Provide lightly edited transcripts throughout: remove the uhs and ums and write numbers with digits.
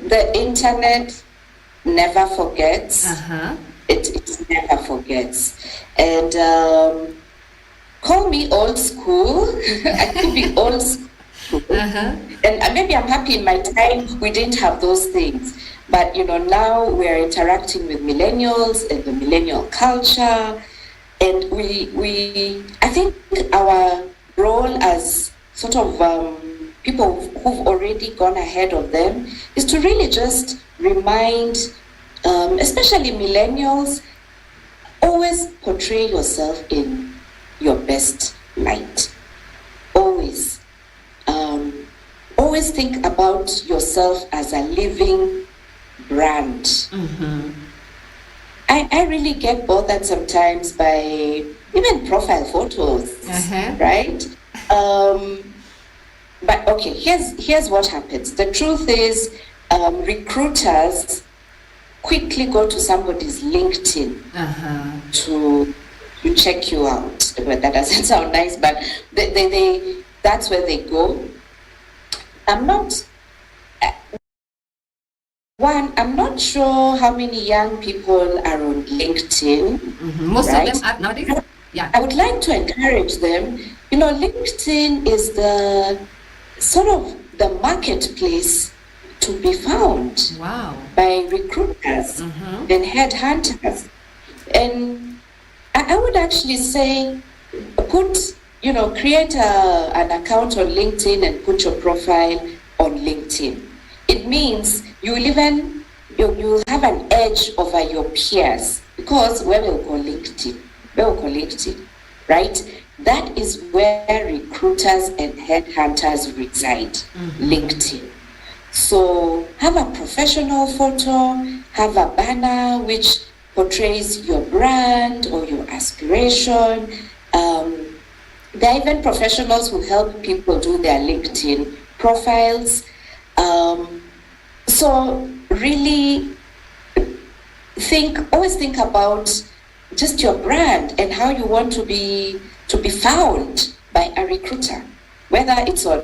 the internet never forgets. Uh-huh. It never forgets. And call me old school. I could be old school. Uh-huh. And maybe I'm happy in my time we didn't have those things. But now we're interacting with millennials and the millennial culture. And I think our role as sort of people who've already gone ahead of them is to really just remind, especially millennials, always portray yourself in your best light. Always. Always think about yourself as a living brand. Mm-hmm. I really get bothered sometimes by even profile photos, right? But okay, here's what happens. The truth is, recruiters quickly go to somebody's LinkedIn to check you out. But that doesn't sound nice, but they that's where they go. I'm not sure how many young people are on LinkedIn. Mm-hmm. Most right? of them are nowadays. Yeah. I would like to encourage them. LinkedIn is the sort of the marketplace to be found by recruiters and headhunters. And I would actually say create an account on LinkedIn and put your profile on LinkedIn. It means you'll have an edge over your peers because where will go LinkedIn, right? That is where recruiters and headhunters reside, LinkedIn. So have a professional photo, have a banner which portrays your brand or your aspiration. There are even professionals who help people do their LinkedIn profiles. So really always think about just your brand and how you want to be found by a recruiter, whether it's on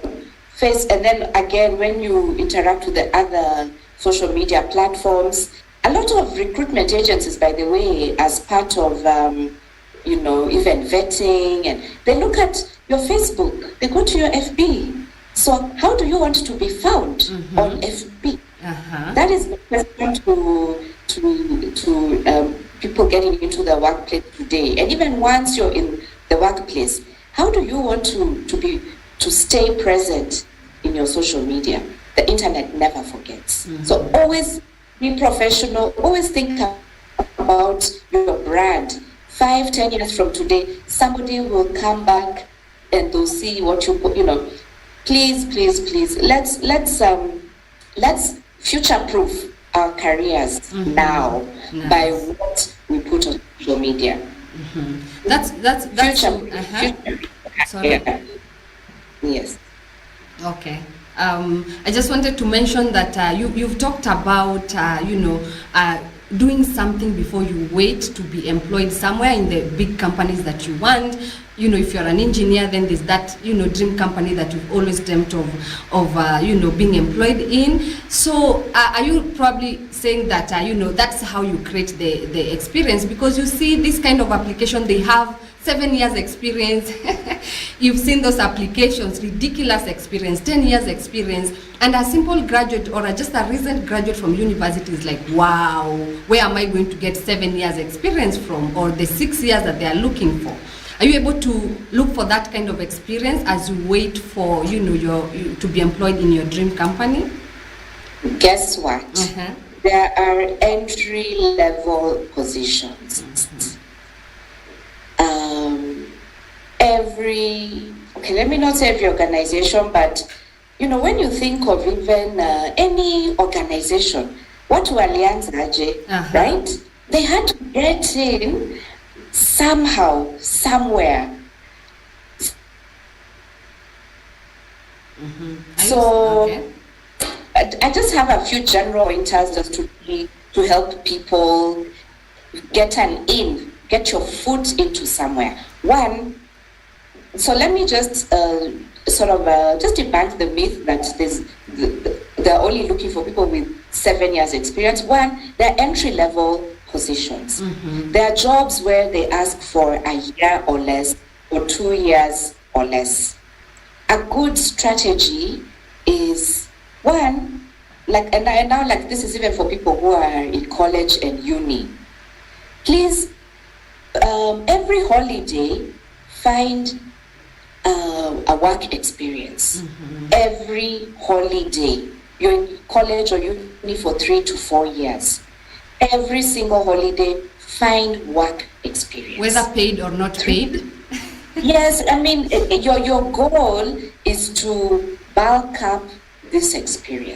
Face, and then again when you interact with the other social media platforms. A lot of recruitment agencies, by the way, as part of even vetting, and they look at your Facebook, they go to your FB. So how do you want to be found on FB? That is the question to people getting into the workplace today. And even once you're in the workplace, how do you want to stay present in your social media? The internet never forgets. So always be professional, always think about your brand. 5-10 years from today, somebody will come back and they'll see what please let's future-proof our careers now by what we put on social media. That's future. Sorry. Yeah. Yes. Okay. I just wanted to mention that you've talked about doing something before you wait to be employed somewhere in the big companies that you want. If you're an engineer, then there's that dream company that you've always dreamt of being employed in. So are you probably saying that that's how you create the experience? Because you see this kind of application, they have 7 years experience. You've seen those applications, ridiculous experience, 10 years experience, and a simple graduate or just a recent graduate from university is like, wow, where am I going to get 7 years experience from, or the 6 years that they are looking for? Are you able to look for that kind of experience as you wait for to be employed in your dream company? Guess what? There are entry level positions. Let me not say every organization, but when you think of even any organization, what Allianz right? They had to get in somehow, somewhere. So I just have a few general pointers just to help people get your foot into somewhere. One, so let me just just debunk the myth that they're only looking for people with 7 years experience. One, they're entry-level positions. There are jobs where they ask for a year or less, or 2 years or less. A good strategy is, one, like, and now like this is even for people who are in college and uni. Please, every holiday, find a work experience. Every holiday. You're in college or uni for 3 to 4 years. Every single holiday, find work experience. Whether paid or not paid? Yes, I mean, your goal is to bulk up this experience.